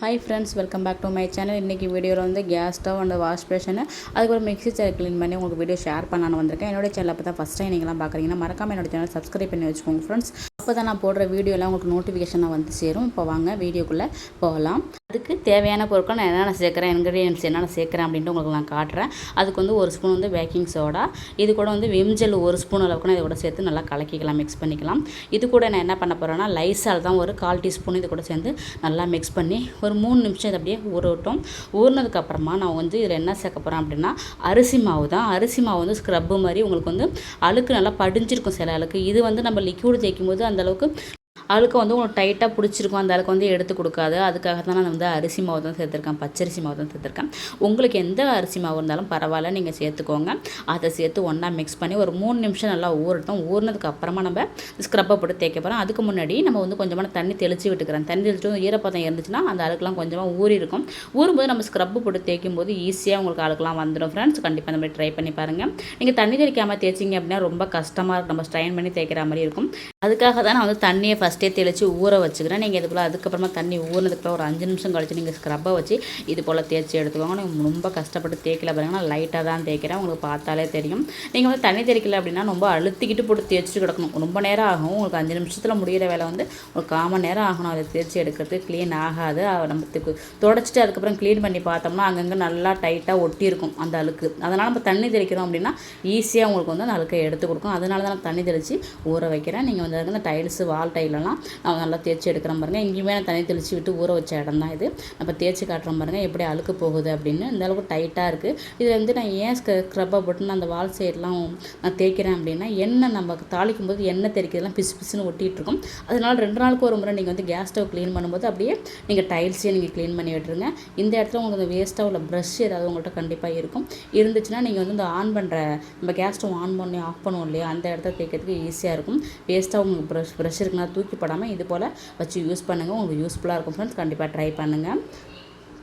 Hi friends, welcome back to my channel. இன்றைக்கி வீடியோவில் வந்து கேஸ் ஸ்டவ் அண்ட் வாஷ் பேஷனு அதுக்கப்புறம் மிக்ஸி சேர் க்ளீன் பண்ணி உங்களுக்கு வீடியோ ஷேர் பண்ணலான்னு வந்திருக்கேன். என்னோட சேனல் அப்போ தான் ஃபஸ்ட் டைம் நீங்களாம் பார்க்குறீங்கன்னா மறக்காமல் என்னோட சேனல் சப்ஸ்கிரைப் பண்ணி வச்சுக்கோங்க ஃப்ரெண்ட்ஸ். அப்போ தான் நான் போடுற வீடியோலாம் உங்களுக்கு நோட்டிஃபிகேஷனாக வந்து சேரும். இப்போ வாங்க வீடியோக்குள்ளே போகலாம். அதுக்கு தேவையான பொருட்கள் நான் என்னென்ன சேர்க்குறேன், இன்க்ரீடியன்ஸ் என்னென்ன சேர்க்குறேன் அப்படின்ட்டு உங்களுக்கு நான் காட்டுறேன். அதுக்கு வந்து ஒரு ஸ்பூன் வந்து பேக்கிங் சோடா, இது கூட வந்து விம்ஜெல் ஒரு ஸ்பூன் அளவுக்கு நான் இதோட சேர்த்து நல்லா கலக்கிக்கலாம், மிக்ஸ் பண்ணிக்கலாம். இது கூட நான் என்ன பண்ண போகிறேன்னா லைசால் தான் ஒரு 1/4 டீஸ்பூன் இது கூட சேர்ந்து நல்லா மிக்ஸ் பண்ணி ஒரு 3 நிமிஷம் இது அப்படியே ஊறட்டும். ஊறினதுக்கப்புறமா நான் வந்து இதில் என்ன சேர்க்க போகிறேன் அப்படின்னா அரிசி மாவு தான். அரிசி மாவு வந்து ஸ்க்ரப்பு மாதிரி உங்களுக்கு வந்து அழுக்கு நல்லா படிஞ்சிருக்கும் சில அழுக்கு. இது வந்து நம்ம லிக்யூடு தேய்க்கும் போது அந்தளவுக்கு அழுக்கு வந்து உங்களுக்கு டைட்டாக பிடிச்சிருக்கும், அந்த அழுக்கு வந்து எடுத்து கொடுக்காது. அதுக்காக தான் நான் வந்து அரிசி மாவு தான் சேர்த்துருக்கேன், பச்சரிசி மாவு தான் சேர்த்துருக்கேன். உங்களுக்கு எந்த அரிசி மாவு இருந்தாலும் பரவாயில்ல, நீங்கள் சேர்த்துக்கோங்க. அதை சேர்த்து ஒன்றா மிக்ஸ் பண்ணி ஒரு 3 நிமிஷம் நல்லா ஊறட்டும். ஊறினதுக்கு அப்புறமா நம்ம ஸ்க்ரப்பை போட்டு தேய்க்க போகிறோம். அதுக்கு முன்னாடி நம்ம வந்து கொஞ்சமாக தண்ணி தெளித்து விட்டுக்கிறேன். தண்ணி தெளிச்சு ஈரப்பதம் இருந்துச்சுன்னா அந்த அழுக்கெலாம் கொஞ்சமாக ஊறி இருக்கும். ஊறும்போது நம்ம ஸ்க்ரப்பு போட்டு தேய்க்கும் போது ஈஸியாக உங்களுக்கு அழுக்கெலாம் வந்துடும் ஃப்ரெண்ட்ஸ். கண்டிப்பாக இந்த மாதிரி ட்ரை பண்ணி பாருங்கள். நீங்கள் தண்ணி தெளிக்காமல் தேய்ச்சிங்க அப்படின்னா ரொம்ப கஷ்டமாக இருக்கும், நம்ம ஸ்ட்ரைன் பண்ணி தேய்க்கிற மாதிரி இருக்கும். அதுக்காக தான் நான் வந்து தண்ணியை ஃபஸ்ட்டே தெளித்து ஊற வச்சுக்கிறேன். நீங்கள் இது போல் அதுக்கப்புறமா தண்ணி ஊறினதுக்கு ஒரு 5 நிமிஷம் கழிச்சு நீங்கள் ஸ்க்ரப்பை வச்சு இது போல் தேய்ச்சி எடுத்துக்கோங்க. நீங்கள் ரொம்ப கஷ்டப்பட்டு தேய்க்கல பாருங்கன்னா, லைட்டாக தான் தேய்க்கிறேன், உங்களுக்கு பார்த்தாலே தெரியும். நீங்கள் வந்து தண்ணி தெளிக்கல அப்படின்னா ரொம்ப அழுத்திக்கிட்டு போட்டு தேய்ச்சிட்டு கிடக்கணும், ரொம்ப நேரம் ஆகும். உங்களுக்கு 5 நிமிஷத்தில் முடிகிற வேலை வந்து ஒரு 1/4 மணி நேரம் ஆகணும். அதை தேய்ச்சி எடுக்கிறது க்ளீன் ஆகாது. நம்ம தொடச்சிட்டு அதுக்கப்புறம் க்ளீன் பண்ணி பார்த்தோம்னா அங்கங்கே நல்லா டைட்டாக ஒட்டியிருக்கும் அந்த அழுக்கு. அதனால் நம்ம தண்ணி தெளிக்கிறோம் அப்படின்னா ஈஸியாக உங்களுக்கு வந்து அந்த அழுக்கை எடுத்து கொடுக்கும். அதனால தான் நான் தண்ணி தெளித்து ஊற வைக்கிறேன். நீங்கள் வந்து அந்த டைல்ஸு வால் டைலெலாம் நான் நல்லா தேய்ச்சி எடுக்கிறேன் பாருங்கள். எங்கேயுமே நான் தண்ணி தெளித்து விட்டு ஊற வச்ச இடம் தான் இது. நம்ம தேய்ச்சி காட்டுறோம் பாருங்கள் எப்படி அழுக்கு போகுது அப்படின்னு. இந்த அளவுக்கு டைட்டாக இருக்குது. இதில் வந்து நான் ஏன் ஸ்க்ரப்பை போட்டு நான் அந்த வால் சைட்லாம் நான் தேய்க்கிறேன் அப்படின்னா, எண்ணெய் நம்ம தாளிக்கும் போது எண்ணெய் தெளிக்கிறதுலாம் பிசு பிசுன்னு ஒட்டிகிட்டு இருக்கும். அதனால் 2 நாளுக்கு ஒரு முறை நீங்கள் வந்து கேஸ் ஸ்டவ் க்ளீன் பண்ணும்போது அப்படியே நீங்கள் டைல்ஸே நீங்கள் க்ளீன் பண்ணி விட்டுருங்க. இந்த இடத்துல உங்களுக்கு அந்த வேஸ்ட்டாக உள்ள ப்ரஷ் ஏதாவது உங்கள்கிட்ட கண்டிப்பாக இருக்கும். இருந்துச்சுன்னா நீங்கள் வந்து இந்த ஆன் பண்ணுற நம்ம கேஸ் ஸ்டவ் ஆன் பண்ணி ஆஃப் பண்ணுவோம் இல்லையா, அந்த இடத்த தேய்க்கிறதுக்கு ஈஸியாக இருக்கும். வேஸ்ட்டாக உங்களுக்கு ப்ரஷ் இருக்குன்னா தூக்கி போடாமல் இது போல் வச்சு யூஸ் பண்ணுங்கள். உங்களுக்கு யூஸ்ஃபுல்லாக இருக்கும் ஃப்ரெண்ட்ஸ். கண்டிப்பாக ட்ரை பண்ணுங்கள்.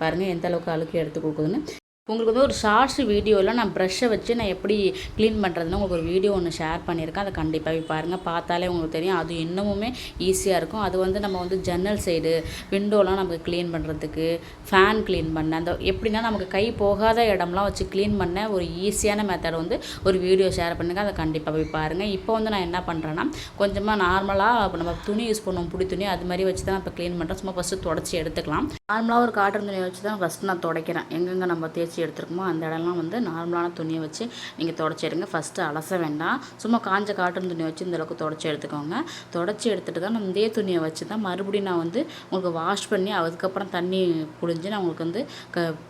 பாருங்கள் எந்த அளவுக்கு அழுக்கு எடுத்து கொடுக்குதுன்னு. உங்களுக்கு வந்து ஒரு ஷார்ட்ஸ் வீடியோவில் நான் ப்ரஷ்ஷை வச்சு நான் எப்படி க்ளீன் பண்ணுறதுன்னு உங்களுக்கு ஒரு வீடியோ ஒன்று ஷேர் பண்ணியிருக்கேன். அதை கண்டிப்பாக பாருங்கள், பார்த்தாலே உங்களுக்கு தெரியும். அது இன்னமுமே ஈஸியாக இருக்கும். அது வந்து நம்ம வந்து ஜன்னல் சைடு விண்டோலாம் நமக்கு க்ளீன் பண்ணுறதுக்கு, ஃபேன் க்ளீன் பண்ண, அந்த எப்படின்னா நமக்கு கை போகாத இடம்லாம் வச்சு க்ளீன் பண்ண ஒரு ஈஸியான மெத்தட் வந்து ஒரு வீடியோ ஷேர் பண்ணுங்கள். அதை கண்டிப்பாக போய் பாருங்கள். இப்போ வந்து நான் என்ன பண்ணுறேன்னா கொஞ்சமாக நார்மலாக இப்போ நம்ம துணி யூஸ் பண்ணுவோம், புடி துணி, அது மாதிரி வச்சு தான் இப்போ க்ளீன் பண்ணுறேன். சும்மா ஃபஸ்ட்டு தொடச்சி எடுத்துக்கலாம். நார்மலாக ஒரு காட்டன் துணியை வச்சு தான் ஃபஸ்ட்டு நான் துடைக்கிறேன். எங்கெங்கே நம்ம தேய்ச்சி எடுத்துருக்கோமோ அந்த இடம்லாம் வந்து நார்மலான துணியை வச்சு நீங்கள் தொடச்சி எடுங்க. ஃபஸ்ட்டு அலச வேண்டாம். சும்மா காஞ்ச காட்டன் துணியை வச்சு இந்தளவுக்கு தொடச்சி எடுத்துக்கோங்க. தொடச்சி எடுத்துகிட்டு தான் நான் இதே துணியை வச்சு தான் மறுபடியும் நான் வந்து உங்களுக்கு வாஷ் பண்ணி அதுக்கப்புறம் தண்ணி புழிஞ்சு நான் உங்களுக்கு வந்து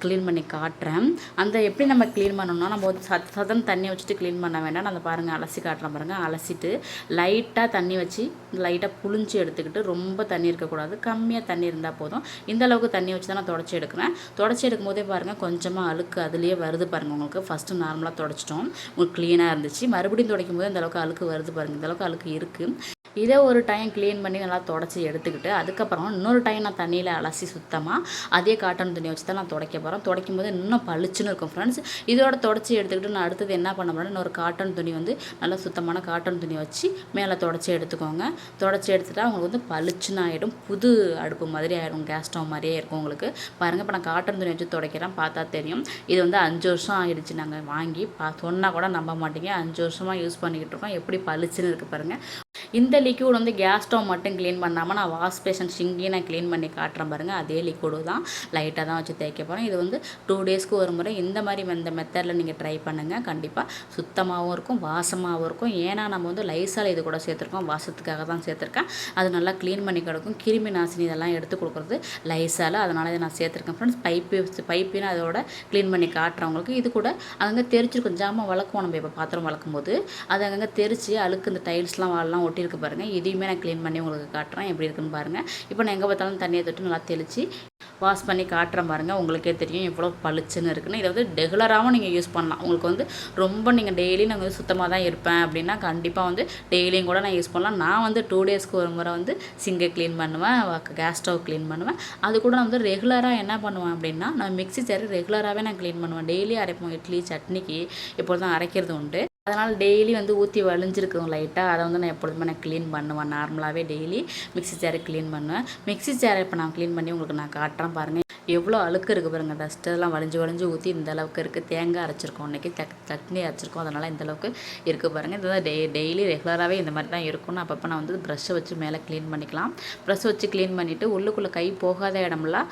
க்ளீன் பண்ணி காட்டுறேன். அந்த எப்படி நம்ம க்ளீன் பண்ணணும்னா, நம்ம வந்து சதம் தண்ணி வச்சுட்டு க்ளீன் பண்ண வேண்டாம். நான் பாருங்கள் அலசி காட்டுறேன் பாருங்கள். அலசிட்டு லைட்டாக தண்ணி வச்சு லைட்டாக புழிஞ்சு எடுத்துக்கிட்டு, ரொம்ப தண்ணி இருக்கக்கூடாது, கம்மியாக தண்ணி இருந்தால் போதும். இந்த அளவுக்கு தண்ணி வச்சு தான் நான் தொடச்சி எடுக்கிறேன். தொடச்சி எடுக்கும் போதே பாருங்கள் கொஞ்சமாக அழுக்கு அதுலேயே வருது பாருங்கள். உங்களுக்கு ஃபஸ்ட்டு நார்மலாக தொடச்சிட்டோம், உங்களுக்கு க்ளீனாக இருந்துச்சு. மறுபடியும் துடைக்கும் போது இந்த அளவுக்கு அழுக்கு வருது பாருங்கள். இந்த அளவுக்கு அழுக்கு இருக்குது. இதை ஒரு டைம் க்ளீன் பண்ணி நல்லா தொடச்சி எடுத்துக்கிட்டு அதுக்கப்புறம் இன்னொரு டைம் நான் தண்ணியில் அலசி சுத்தமாக அதே காட்டன் துணி வச்சு தான் நான் துடைக்க போகிறேன். துடைக்கும் போது இன்னும் பளிச்சுன்னு இருக்கும் ஃப்ரெண்ட்ஸ். இதோட தொடச்சி எடுத்துக்கிட்டு நான் அடுத்தது என்ன பண்ண போகிறேன், இன்னொரு காட்டன் துணி வந்து நல்லா சுத்தமான காட்டன் துணி வச்சு மேலே தொடச்சி எடுத்துக்கோங்க. தொடச்சி எடுத்துகிட்டா உங்களுக்கு வந்து பளிச்சுன்னு ஆகிடும், புது அடுப்பு மாதிரி ஆகிடும், கேஸ் ஸ்டவ் மாதிரியே இருக்கும் உங்களுக்கு. பாருங்கள், இப்போ நான் காட்டன் துணி வச்சு துடைக்கிறேன், பார்த்தா தெரியும். இது வந்து 5 வருஷம் ஆகிடுச்சு நாங்கள் வாங்கி. சொன்னால் கூட நம்ப மாட்டீங்க, 5 வருஷமாக யூஸ் பண்ணிக்கிட்டு இருக்கோம். எப்படி பளிச்சுன்னு இருக்குது பாருங்கள். இந்த லிக்யூட் வந்து கேஸ் ஸ்டவ் மட்டும் க்ளீன் பண்ணாமல் நான் வாஷ் பேஷன் சிங்கையும் நான் க்ளீன் பண்ணி காட்டுறேன் பாருங்கள். அதே லிக்விடு தான், லைட்டாக தான் வச்சு தேய்க்க போகிறேன். இது வந்து 2 டேஸ்க்கு ஒரு முறை இந்த மாதிரி இந்த மெத்தடில் நீங்கள் ட்ரை பண்ணுங்கள். கண்டிப்பாக சுத்தமாகவும் இருக்கும், வாசமாகவும் இருக்கும். ஏன்னா நம்ம வந்து லைசால் இது கூட சேர்த்துருக்கோம், வாசத்துக்காக தான் சேர்த்துருக்கேன். அது நல்லா க்ளீன் பண்ணி கிடக்கும். கிருமி நாசினி இதெல்லாம் எடுத்து கொடுக்குறது லைசால், அதனால இதை நான் சேர்த்துருக்கேன் ஃப்ரெண்ட்ஸ். பைப்பின்னு அதோட க்ளீன் பண்ணி காட்டுறவங்களுக்கு. இது கூட அங்கங்கே தெரிச்சிருக்கும், ஜாமான் வளர்க்குவோம் நம்ம இப்போ பாத்திரம் வளர்க்கும் போது அது அங்கங்கே தெரிச்சு அழுக்கு இந்த டைல்ஸ்லாம் வால்லாம் ஒட்டியிருக்கு பாருங்கள். இதையுமே நான் க்ளீன் பண்ணி உங்களுக்கு காட்டுறேன் எப்படி இருக்குன்னு பாருங்கள். இப்போ நான் எங்கே பார்த்தாலும் தண்ணியை தொட்டு நல்லா தெளித்து வாஷ் பண்ணி காட்டுறேன் பாருங்கள். உங்களுக்கே தெரியும் எவ்வளோ பளிச்சுன்னு இருக்குன்னு. இதை வந்து ரெகுலராகவும் நீங்கள் யூஸ் பண்ணலாம். உங்களுக்கு வந்து ரொம்ப நீங்கள் டெய்லி நாங்கள் வந்து சுத்தமாக தான் இருப்பேன் அப்படின்னா கண்டிப்பாக வந்து டெய்லியும் கூட நான் யூஸ் பண்ணலாம். நான் வந்து 2 டேஸ்க்கு ஒரு முறை வந்து சிங்கை க்ளீன் பண்ணுவேன், கேஸ் ஸ்டவ் க்ளீன் பண்ணுவேன். அது கூட நான் வந்து ரெகுலராக என்ன பண்ணுவேன் அப்படின்னா, நான் மிக்ஸி ஜார் ரெகுலராகவே நான் க்ளீன் பண்ணுவேன். டெய்லி அரைப்போம், இட்லி சட்னிக்கு எப்பொழுதும் அரைக்கிறது உண்டு. அதனால் டெய்லி வந்து ஊற்றி வழிஞ்சிருக்கும் லைட்டாக, அதை வந்து நான் எப்பொழுதுமே நான் க்ளீன் பண்ணுவேன். நார்மலாகவே டெய்லி மிக்ஸி ஜாரை க்ளீன் பண்ணுவேன். மிக்ஸி ஜாரை இப்போ நான் க்ளீன் பண்ணி உங்களுக்கு நான் காட்டுறேன் பாருங்கள். எவ்வளோ அழுக்கு இருக்குது பாருங்கள். டஸ்ட்டெல்லாம் வலிஞ்சு ஊற்றி இந்த அளவுக்கு இருக்குது. தேங்காய் அரைச்சிருக்கோம் இன்றைக்கி, சட்னி அரைச்சிருக்கோம், அதனால் இந்த அளவுக்கு இருக்குது பாருங்கள். இதுதான் டெய்லி ரெகுலராகவே இந்த மாதிரி தான் இருக்கும்னு அப்பப்போ நான் வந்து ப்ரஷ்ஷை வச்சு மேலே க்ளீன் பண்ணிக்கலாம். ப்ரஷ் வச்சு க்ளீன் பண்ணிவிட்டு உள்ளுக்குள்ளே கை போகாத இடம்லாம்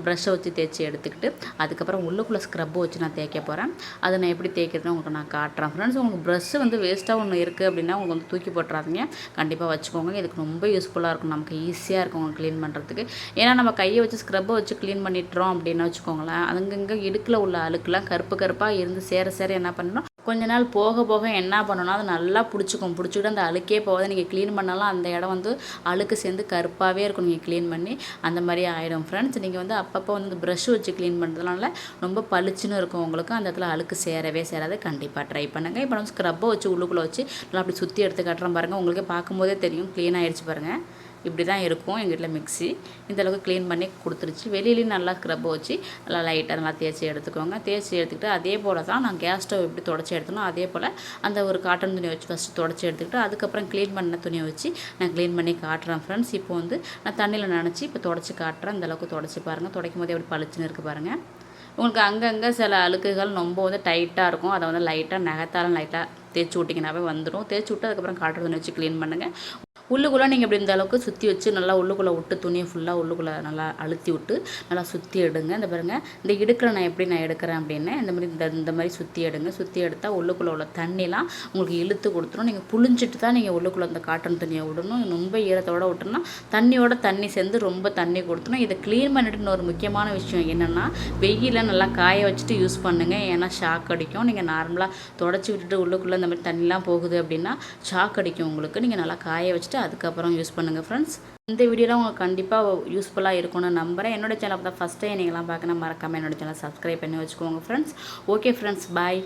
ப்ரஷ்ஷை வச்சு தேய்ச்சி எடுத்துக்கிட்டு அதுக்கப்புறம் உள்ளுக்குள்ளே ஸ்க்ரப்பை வச்சு நான் தேய்க்க போகிறேன். அதை நான் எப்படி தேய்க்கிறதுன்னு உங்களுக்கு நான் காட்டுறேன் ஃப்ரெண்ட்ஸ். உங்களுக்கு ப்ரஷ்ஷு வந்து வேஸ்ட்டாக ஒன்று இருக்குது அப்படின்னா உங்களுக்கு வந்து தூக்கி போட்டுறாதீங்க, கண்டிப்பாக வச்சுக்கோங்க. இதுக்கு ரொம்ப யூஸ்ஃபுல்லாக இருக்கும், நமக்கு ஈஸியாக இருக்கும் உங்களுக்கு க்ளீன் பண்ணுறதுக்கு. ஏன்னா நம்ம கையை வச்சு ஸ்க்ரப்பை வச்சு க்ளீன் பண்ணிட்டுறோம் அப்படின்னு வச்சுக்கோங்களேன், அங்கங்கே இடுக்கில் உள்ள அழுக்கெல்லாம் கருப்பாக இருந்து சேர என்ன பண்ணணும், கொஞ்ச நாள் போக போக என்ன பண்ணணும்னா அது நல்லா பிடிச்சிக்கிட்டு அந்த அழுக்கே போகாத நீங்கள் க்ளீன் பண்ணாலும் அந்த இடம் வந்து அழுக்கு சேர்ந்து கருப்பாகவே இருக்கும். நீங்கள் க்ளீன் பண்ணி அந்த மாதிரி ஆகிடும் ஃப்ரெண்ட்ஸ். நீங்கள் வந்து அப்பப்போ வந்து ப்ரஷ் வச்சு க்ளீன் பண்ணுறதுனால ரொம்ப பளிச்சுன்னு இருக்கும் உங்களுக்கு, அந்த இடத்துல அழுக்கு சேராது. கண்டிப்பாக ட்ரை பண்ணுங்கள். இப்போ நம்ம ஸ்க்ரப்பை வச்சு உள்ளுக்குள்ளே வச்சு நல்லா அப்படி சுற்றி எடுத்து காட்டுறோம் பாருங்கள். உங்களுக்கு பார்க்கும்போதே தெரியும் க்ளீன் ஆகிடுச்சு பாருங்கள். இப்படி தான் இருக்கும் எங்கள் வீட்டில் மிக்ஸி. இந்தளவுக்கு க்ளீன் பண்ணி கொடுத்துருச்சு. வெளியிலையும் நல்லா ஸ்க்ரப்பை வச்சு நல்லா லைட்டாக நல்லா தேய்ச்சி எடுத்துக்கோங்க. தேய்ச்சி எடுத்துக்கிட்டு அதே போல் தான் நான் கேஸ் ஸ்டவ் எப்படி தொடச்சி எடுத்தனோ அதே போல் அந்த ஒரு காட்டன் துணியை வச்சு ஃபஸ்ட்டு தொடச்சி எடுத்துக்கிட்டு அதுக்கப்புறம் க்ளீன் பண்ண துணியை வச்சு நான் க்ளீன் பண்ணி காட்டுறேன் ஃப்ரெண்ட்ஸ். இப்போ வந்து நான் தண்ணியில் நனைச்சி இப்போ தொடச்சி காட்டுறேன். இந்தளவுக்கு தொடச்சி பாருங்கள். துடைக்கும் போதே எப்படி பளிச்சுன்னு இருக்குது பாருங்கள். உங்களுக்கு அங்கங்கே சில அழுக்குகள் ரொம்ப வந்து டைட்டாக இருக்கும், அதை வந்து லைட்டாக நகத்தாலும் லைட்டாக தேய்ச்சி விட்டிங்கனாவே வந்துடும். தேய்ச்சி விட்டு அதுக்கப்புறம் காட்டன் துணி வச்சு க்ளீன் பண்ணுங்கள். உள்ளுக்குள்ளே நீங்கள் இப்படி இந்த அளவுக்கு சுற்றி வச்சு நல்லா உள்ளுக்குள்ளே விட்டு துணியை ஃபுல்லாக உள்ளுக்குள்ளே நல்லா அழுத்தி விட்டு நல்லா சுற்றி எடுங்க. இந்த பாருங்கள், இந்த இடுக்கில் நான் எப்படி நான் எடுக்கிறேன் அப்படின்னு இந்த மாதிரி சுற்றி எடுங்க. சுற்றி எடுத்தால் உள்ளுக்குள்ளே உள்ள தண்ணிலாம் உங்களுக்கு இழுத்து கொடுத்துரும். நீங்கள் புழிஞ்சிட்டு தான் நீங்கள் உள்ளுக்குள்ளே அந்த காட்டன் துணியை விடணும். ரொம்ப ஈரத்தோடு விட்டோம்னா தண்ணி சேர்ந்து ரொம்ப தண்ணி கொடுத்துரும். இதை க்ளீன் பண்ணிட்டு இன்னொரு முக்கியமான விஷயம் என்னென்னா, வெயிலில் நல்லா காய வச்சுட்டு யூஸ் பண்ணுங்கள். ஏன்னா ஷாக் அடிக்கும். நீங்கள் நார்மலாக தொடச்சி விட்டுட்டு உள்ளுக்குள்ளே இந்த மாதிரி தண்ணிலாம் போகுது அப்படின்னா ஷாக் அடிக்கும் உங்களுக்கு. நீங்கள் நல்லா காய வச்சுட்டு அதுக்கப்புறம் யூஸ் பண்ணுங்கள் ஃப்ரெண்ட்ஸ். இந்த வீடியோலாம் உங்களுக்கு கண்டிப்பாக யூஸ்ஃபுல்லாக இருக்கும்னு நம்புகிறேன். என்னோட சேனல் தான் ஃபஸ்ட் டைம் நீங்களாம் பார்க்கணும், மறக்காமல் என்னோட சேனல் சப்ஸ்கிரைப் பண்ணி வச்சுக்கோங்க ஃப்ரெண்ட்ஸ். ஓகே ஃப்ரெண்ட்ஸ், பாய்.